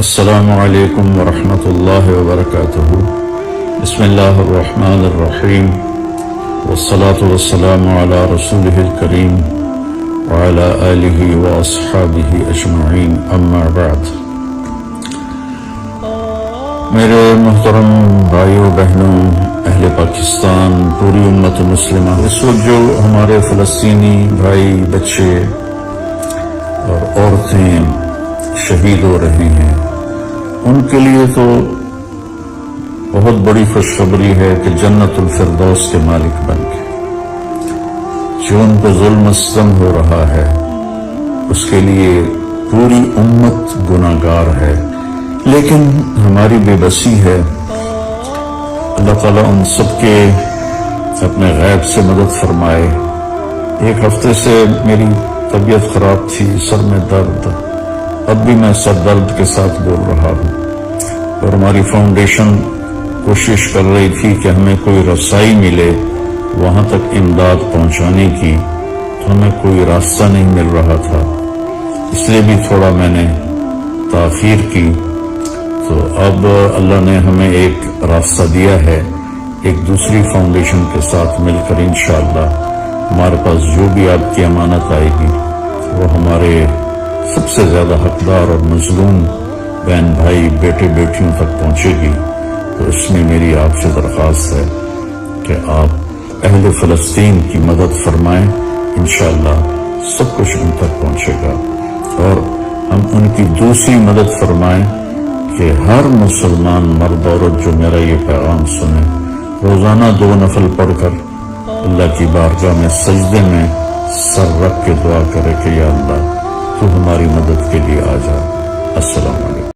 السلام علیکم ورحمۃ اللہ وبرکاتہ۔ بسم اللہ الرحمن الرحیم، والصلاة والسلام علی رسولہ الکریم وعلی آلہ واصحابہ اجمعین، اما بعد۔ میرے محترم بھائیوں بہنوں، اہل پاکستان، پوری امت مسلمہ، اس وقت جو ہمارے فلسطینی بھائی، بچے اور عورتیں شہید ہو رہے ہیں، ان کے لیے تو بہت بڑی خوشخبری ہے کہ جنت الفردوس کے مالک بن گئے۔ جو ان پہ ظلم و ستم ہو رہا ہے، اس کے لیے پوری امت گناہگار ہے، لیکن ہماری بے بسی ہے۔ اللہ تعالیٰ ان سب کے اپنے غیب سے مدد فرمائے۔ ایک ہفتے سے میری طبیعت خراب تھی، سر میں درد، اب بھی میں سر درد کے ساتھ بول رہا ہوں، اور ہماری فاؤنڈیشن کوشش کر رہی تھی کہ ہمیں کوئی رسائی ملے وہاں تک امداد پہنچانے کی، تو ہمیں کوئی راستہ نہیں مل رہا تھا، اس لیے بھی تھوڑا میں نے تاخیر کی۔ تو اب اللہ نے ہمیں ایک راستہ دیا ہے، ایک دوسری فاؤنڈیشن کے ساتھ مل کر انشاءاللہ ہمارے پاس جو بھی آپ کی امانت آئے گی وہ ہمارے سب سے زیادہ حقدار اور مظلوم بہن بھائی، بیٹے بیٹیوں تک پہنچے گی۔ تو اس میں میری آپ سے درخواست ہے کہ آپ اہل فلسطین کی مدد فرمائیں، انشاءاللہ سب کچھ ان تک پہنچے گا، اور ہم ان کی دوسری مدد فرمائیں کہ ہر مسلمان مرد عورت جو میرا یہ پیغام سنے، روزانہ 2 نفل پڑھ کر اللہ کی بارگاہ میں سجدے میں سر رکھ کے دعا کرے کہ یا اللہ تو ہماری مدد کے لیے آ جا۔ السلام علیکم۔